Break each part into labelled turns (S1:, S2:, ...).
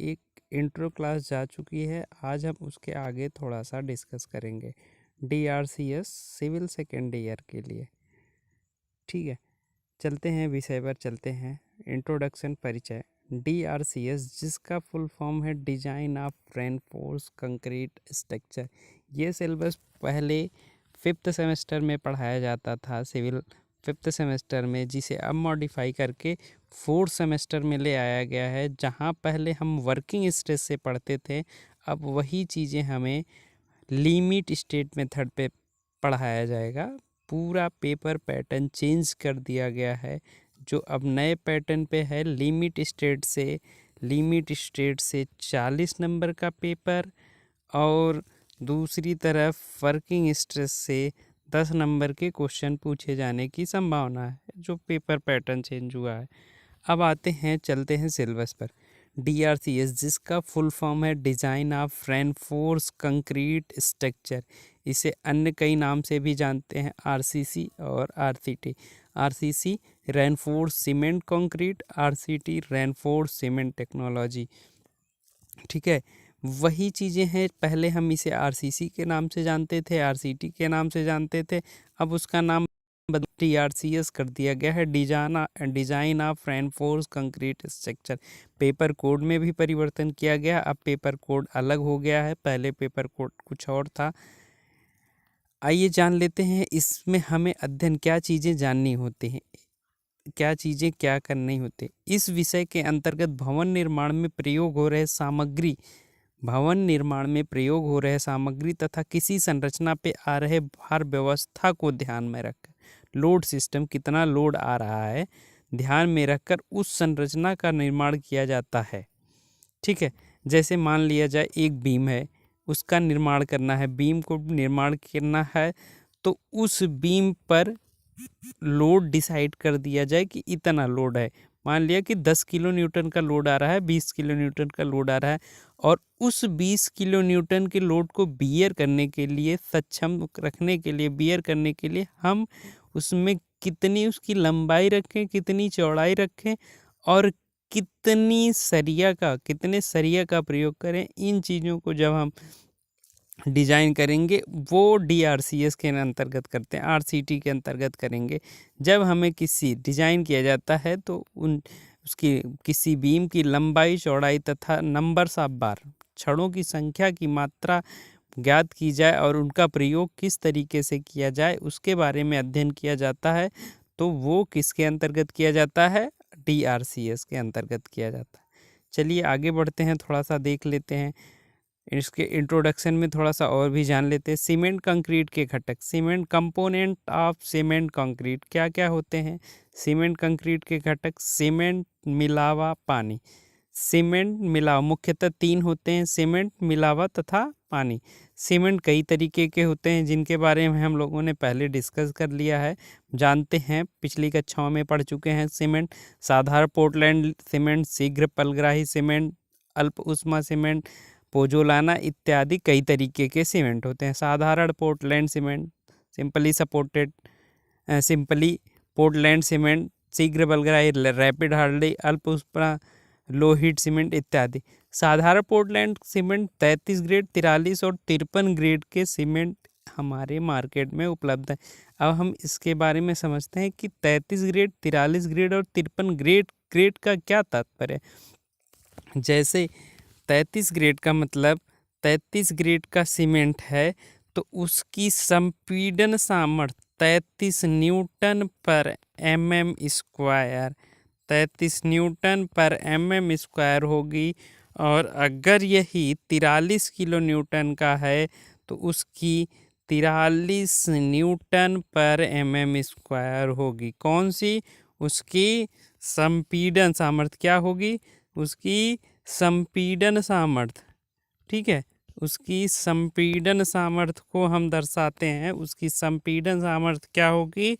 S1: एक intro class जा चुकी है। आज हम उसके आगे थोड़ा सा डिस्कस करेंगे DRCS सिविल सेकेंड ईयर के लिए। ठीक है, चलते हैं विषय पर चलते हैं। इंट्रोडक्शन परिचय। DRCS जिसका फुल फॉर्म है design of reinforce concrete structure. ये सिलेबस पहले 5th सेमेस्टर में पढ़ाया जाता था सिविल 5th सेमेस्टर में, जिसे अब मॉडिफाई करके 4th सेमेस्टर में ले आया गया है। जहाँ पहले हम वर्किंग स्ट्रेस से पढ़ते थे, अब वही चीज़ें हमें लिमिट स्टेट मेथड पे पढ़ाया जाएगा। पूरा पेपर पैटर्न चेंज कर दिया गया है, जो अब नए पैटर्न पे है। लिमिट स्टेट से 40 नंबर का पेपर और दूसरी तरफ वर्किंग स्ट्रेस से 10 नंबर के क्वेश्चन पूछे जाने की संभावना है, जो पेपर पैटर्न चेंज हुआ है। अब चलते हैं सिलेबस पर। DRCS जिसका फुल फॉर्म है design of reinforce concrete structure, इसे अन्य कई नाम से भी जानते हैं, RCC और RCT। RCC reinforce cement concrete, RCT reinforce cement technology. ठीक है, वही चीज़ें हैं। पहले हम इसे RCC के नाम से जानते थे, RCT के नाम से जानते थे। अब उसका नाम DRCS कर दिया गया है, design of reinforce concrete structure. Paper code में भी परिवर्तन किया गया, अब पेपर कोड अलग हो गया है, पहले पेपर कोड कुछ और था। आइए जान लेते हैं इसमें हमें अध्ययन क्या चीज़ें जाननी होती हैं, क्या चीज़ें क्या करनी होती। इस विषय के अंतर्गत भवन निर्माण में प्रयोग हो रहे सामग्री तथा किसी संरचना पे आ रहे भार व्यवस्था को ध्यान में रखकर, लोड सिस्टम कितना लोड आ रहा है ध्यान में रखकर उस संरचना का निर्माण किया जाता है। ठीक है, जैसे मान लिया जाए एक बीम है, उसका निर्माण करना है, बीम को निर्माण करना है, तो उस बीम पर लोड डिसाइड कर दिया जाए कि इतना लोड है। मान लिया कि 10 किलो न्यूटन का लोड आ रहा है, 20 किलो न्यूटन का लोड आ रहा है, और उस 20 किलो न्यूटन के लोड को बियर करने के लिए, सक्षम रखने के लिए, बियर करने के लिए हम उसमें कितनी उसकी लंबाई रखें, कितनी चौड़ाई रखें और कितने सरिया का प्रयोग करें। इन चीज़ों को जब हम डिज़ाइन करेंगे वो DRCS के अंतर्गत करते हैं, RCT के अंतर्गत करेंगे। जब हमें किसी डिज़ाइन किया जाता है तो उसकी किसी बीम की लंबाई, चौड़ाई तथा नंबर्स ऑफ बार, छड़ों की संख्या की मात्रा ज्ञात की जाए और उनका प्रयोग किस तरीके से किया जाए उसके बारे में अध्ययन किया जाता है। तो वो किसके अंतर्गत किया जाता है? DRCS के अंतर्गत किया जाता है। चलिए आगे बढ़ते हैं, थोड़ा सा देख लेते हैं इसके इंट्रोडक्शन में, थोड़ा सा और भी जान लेते हैं। सीमेंट कंक्रीट के घटक, cement component of cement concrete क्या क्या होते हैं? सीमेंट कंक्रीट के घटक, सीमेंट, मिलावा, पानी। सीमेंट मिलावा मुख्यतः 3 होते हैं, सीमेंट, मिलावा तथा पानी। सीमेंट कई तरीके के होते हैं जिनके बारे में हम लोगों ने पहले डिस्कस कर लिया है, जानते हैं, पिछली कक्षाओं में पढ़ चुके हैं। सीमेंट साधारण पोर्टलैंड सीमेंट, शीघ्र पलग्राही सीमेंट, अल्प उष्मा सीमेंट, पोजोलाना इत्यादि कई तरीके के सीमेंट होते हैं। साधारण Portland cement, simply Portland cement, शीघ्र पलग्राही रैपिड हार्डली, अल्प उष्मा लो हीट सीमेंट इत्यादि। साधारण पोर्टलैंड सीमेंट 33 ग्रेड, 43 और 53 ग्रेड के सीमेंट हमारे मार्केट में उपलब्ध है। अब हम इसके बारे में समझते हैं कि 33 ग्रेड, 43 ग्रेड और 53 ग्रेड का क्या तात्पर्य है। जैसे 33 ग्रेड का मतलब 33 ग्रेड का सीमेंट है तो उसकी संपीड़न सामर्थ्य 33 न्यूटन पर mm स्क्वायर, 33 न्यूटन पर mm स्क्वायर होगी। और अगर यही 43 किलो न्यूटन का है तो उसकी 43 न्यूटन पर mm स्क्वायर होगी। कौन सी? उसकी संपीड़न सामर्थ्य क्या होगी? उसकी संपीड़न सामर्थ्य। ठीक है, उसकी संपीड़न सामर्थ्य को हम दर्शाते हैं। उसकी संपीड़न सामर्थ्य क्या होगी?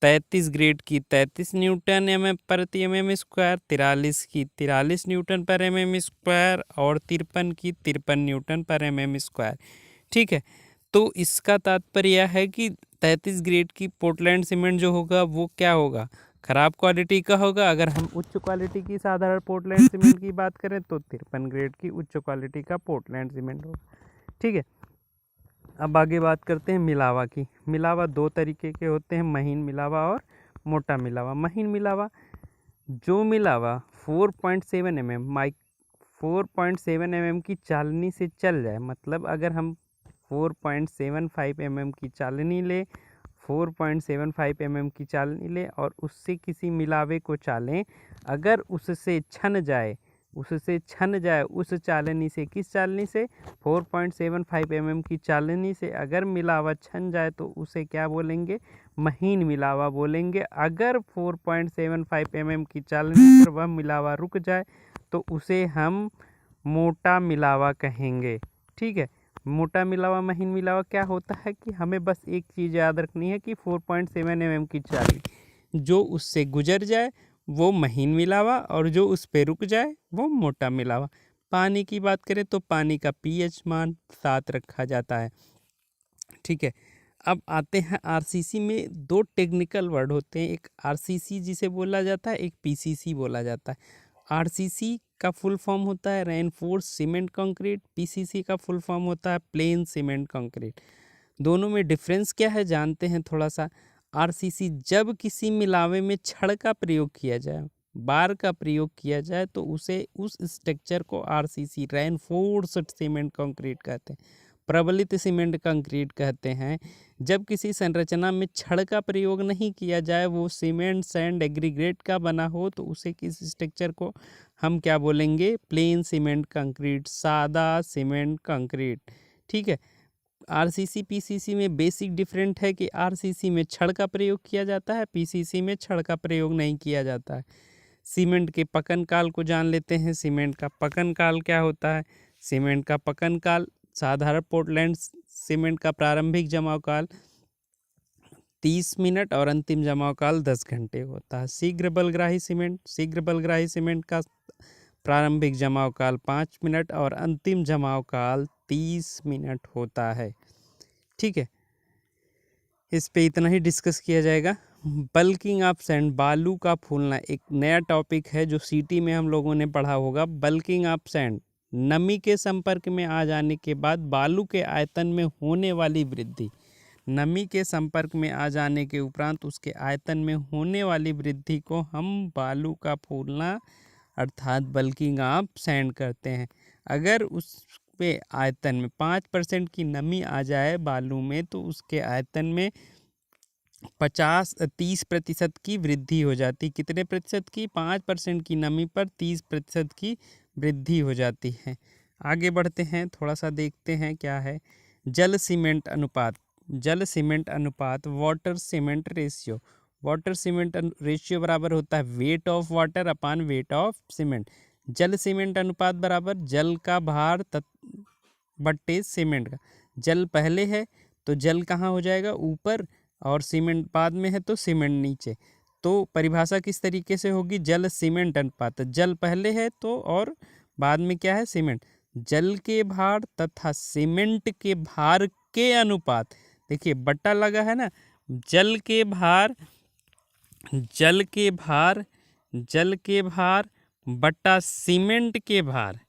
S1: 33 ग्रेड की 33 न्यूटन प्रति mm स्क्वायर, 43 की 43 न्यूटन पर mm स्क्वायर और 53 की 53 न्यूटन पर mm स्क्वायर। ठीक है, तो इसका तात्पर्य यह है कि 33 ग्रेड की पोर्टलैंड सीमेंट जो होगा वो क्या होगा? खराब क्वालिटी का होगा। अगर हम उच्च क्वालिटी की साधारण पोर्टलैंड सीमेंट की बात करें तो 53 ग्रेड की उच्च क्वालिटी का पोर्टलैंड सीमेंट होगा। ठीक है, अब आगे बात करते हैं मिलावा की। मिलावा दो तरीके के होते हैं, महीन मिलावा और मोटा मिलावा। महीन मिलावा, जो मिलावा 4.7 mm 4.7 mm की चालनी से चल जाए, मतलब अगर हम 4.75 mm की चालनी ले 4.75 mm की चालनी ले और उससे किसी मिलावे को चालें, अगर उससे छन जाए उस चालनी से, किस चालनी से, 4.75 mm की चालनी से अगर मिलावा छन जाए तो उसे क्या बोलेंगे, महीन मिलावा बोलेंगे। अगर 4.75 mm की चालनी पर वह मिलावा रुक जाए तो उसे हम मोटा मिलावा कहेंगे। ठीक है, मोटा मिलावा महीन मिलावा क्या होता है कि हमें बस एक चीज़ याद रखनी है कि 4.7 mm की चालनी जो उससे गुजर जाए वो महीन मिलावा और जो उस पे रुक जाए वो मोटा मिलावा। पानी की बात करें तो पानी का पीएच मान 7 रखा जाता है। ठीक है, अब आते हैं आरसीसी में। दो टेक्निकल वर्ड होते हैं, एक आरसीसी जिसे बोला जाता है, एक पीसीसी बोला जाता है। आरसीसी का फुल फॉर्म होता है रेनफोर्स सीमेंट कंक्रीट, पीसीसी का फुल फॉर्म होता है प्लेन सीमेंट कंक्रीट। दोनों में डिफरेंस क्या है जानते हैं थोड़ा सा। आरसीसी जब किसी मिलावे में छड़ का प्रयोग किया जाए, बार का प्रयोग किया जाए तो उसे उस स्ट्रक्चर को आरसीसी रेनफोर्स्ड सीमेंट कंक्रीट कहते हैं, प्रबलित सीमेंट कंक्रीट कहते हैं। जब किसी संरचना में छड़ का प्रयोग नहीं किया जाए, वो सीमेंट सैंड एग्रीगेट का बना हो तो उसे किस स्ट्रक्चर को हम क्या बोलेंगे, प्लेन सीमेंट कंक्रीट, सादा सीमेंट कंक्रीट। ठीक है, आरसीसी पीसीसी में बेसिक डिफरेंट है कि आरसीसी में छड़ का प्रयोग किया जाता है, पीसीसी में छड़ का प्रयोग नहीं किया जाता है। सीमेंट के पकन काल को जान लेते हैं। सीमेंट का पकन काल क्या होता है? सीमेंट का पकन काल, साधारण पोर्टलैंड सीमेंट का प्रारंभिक जमाव काल 30 मिनट और अंतिम जमाव काल 10 घंटे होता है। शीघ्र बलग्राही सीमेंट का प्रारंभिक जमाव काल 5 मिनट और अंतिम जमाव काल 30 मिनट होता है। ठीक है, इस पे इतना ही डिस्कस किया जाएगा। बल्किंग ऑफ सैंड, बालू का फूलना, एक नया टॉपिक है जो सीटी में हम लोगों ने पढ़ा होगा। बल्किंग ऑफ सैंड, नमी के संपर्क में आ जाने के बाद बालू के आयतन में होने वाली वृद्धि। नमी के संपर्क में आ जाने के उपरांत उसके आयतन में होने वाली वृद्धि को हम बालू का फूलना अर्थात बल्किंग ऑफ सैंड करते हैं। अगर उस पे आयतन में 5% की नमी आ जाए बालू में तो उसके आयतन में 30% की वृद्धि हो जाती। कितने प्रतिशत की? 5% की नमी पर 30% की वृद्धि हो जाती है। आगे बढ़ते हैं, थोड़ा सा देखते हैं क्या है जल सीमेंट अनुपात। जल सीमेंट अनुपात, water cement ratio. Water cement ratio बराबर होता है weight of water upon weight of cement. जल सीमेंट अनुपात बराबर जल का भार बट्टे सीमेंट का। जल पहले है तो जल कहाँ हो जाएगा? ऊपर, और सीमेंट बाद में है तो सीमेंट नीचे। तो परिभाषा किस तरीके से होगी? जल सीमेंट अनुपात, जल पहले है तो और बाद में क्या है? सीमेंट। जल के भार तथा सीमेंट के भार के अनुपात, देखिए बट्टा लगा है ना, जल के भार बट्टा सीमेंट के भार,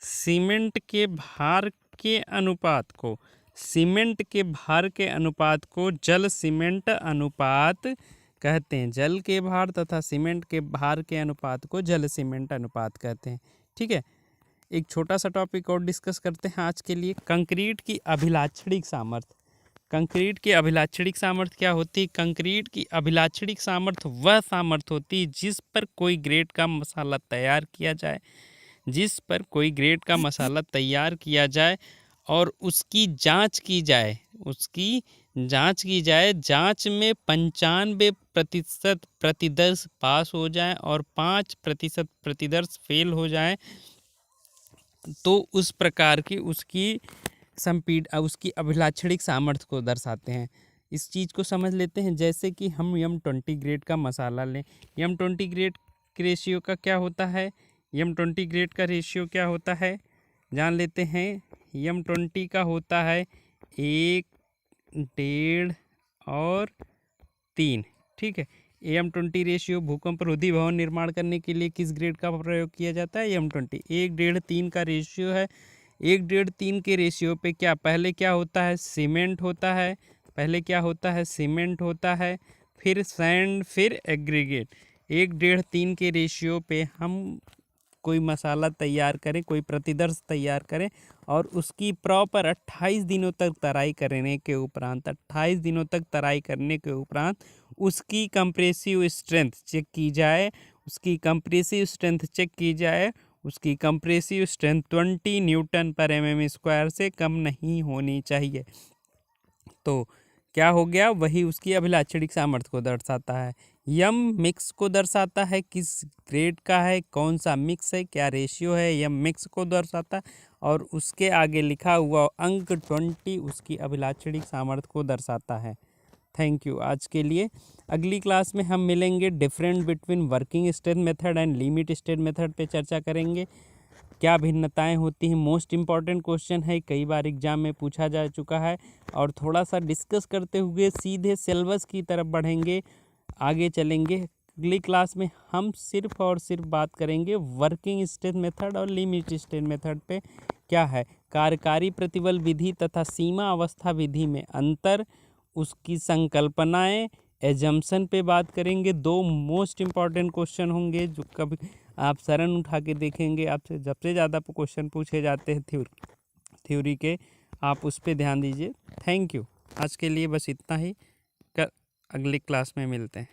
S1: सीमेंट के भार के अनुपात को, सीमेंट के भार के अनुपात को जल सीमेंट अनुपात कहते हैं। जल के भार तथा सीमेंट के भार के अनुपात को जल सीमेंट अनुपात कहते हैं। ठीक है, एक छोटा सा टॉपिक और डिस्कस करते हैं आज के लिए, कंक्रीट की अभिलाक्षणिक सामर्थ्य। कंक्रीट की अभिलाक्षणिक सामर्थ्य क्या होती है? कंक्रीट की अभिलाक्षणिक सामर्थ्य वह सामर्थ्य होती है जिस पर कोई ग्रेड का मसाला तैयार किया जाए, जिस पर कोई ग्रेड का मसाला तैयार किया जाए और उसकी जांच की जाए, जांच में 95% प्रतिदर्श पास हो जाए और 5% प्रतिदर्श फेल हो जाए, तो उस प्रकार की उसकी उसकी अभिलाक्षणिक सामर्थ्य को दर्शाते हैं। इस चीज़ को समझ लेते हैं। जैसे कि हम M20 ग्रेड का मसाला लें, M20 ग्रेड रेशियो का क्या होता है? M20 ग्रेड का रेशियो क्या होता है जान लेते हैं। M20 का होता है 1, 1.5 और 3। ठीक है, AM20 रेशियो भूकंप रोधी भवन निर्माण करने के लिए किस ग्रेड का प्रयोग किया जाता है? AM20। 1:3 का रेशियो है। 1:3 के रेशियो पे पहले क्या होता है? सीमेंट होता है। पहले क्या होता है? सीमेंट होता है, फिर सैंड, फिर एग्रीगेट। 1:3 के रेशियो पे हम कोई मसाला तैयार करें, कोई प्रतिदर्श तैयार करें और उसकी प्रॉपर 28 दिनों तक तराई करने के उपरांत 28 दिनों तक तराई करने के उपरांत उसकी कंप्रेसिव स्ट्रेंथ चेक की जाए। उसकी कंप्रेसिव स्ट्रेंथ चेक की जाए। उसकी कंप्रेसिव स्ट्रेंथ 20 न्यूटन पर mm² से कम नहीं होनी चाहिए। तो क्या हो गया? वही उसकी अभिलाक्षणिक सामर्थ्य को दर्शाता है। यम मिक्स को दर्शाता है, किस ग्रेड का है, कौन सा मिक्स है, क्या रेशियो है, यम मिक्स को दर्शाता है। और उसके आगे लिखा हुआ अंक 20 उसकी अभिलाक्षणिक सामर्थ्य को दर्शाता है। Thank you. आज के लिए अगली क्लास में हम मिलेंगे, different between working state method and limit state method पे चर्चा करेंगे। क्या भिन्नताएं होती हैं? मोस्ट इम्पॉर्टेंट क्वेश्चन है, कई बार एग्जाम में पूछा जा चुका है। और थोड़ा सा डिस्कस करते हुए सीधे सिलेबस की तरफ बढ़ेंगे, आगे चलेंगे। अगली क्लास में हम सिर्फ और सिर्फ बात करेंगे वर्किंग स्टेट मेथड और लिमिट स्टेट मेथड पे क्या है, कार्यकारी प्रतिबल विधि तथा सीमा अवस्था विधि में अंतर, उसकी संकल्पनाएं, एजम्पशन पे बात करेंगे। 2 मोस्ट इम्पॉर्टेंट क्वेश्चन होंगे जो कभी आप शरण उठा के देखेंगे, आपसे सबसे ज़्यादा क्वेश्चन पूछे जाते हैं थ्योरी के, आप उस पर ध्यान दीजिए। Thank you. आज के लिए बस इतना ही, अगली क्लास में मिलते हैं।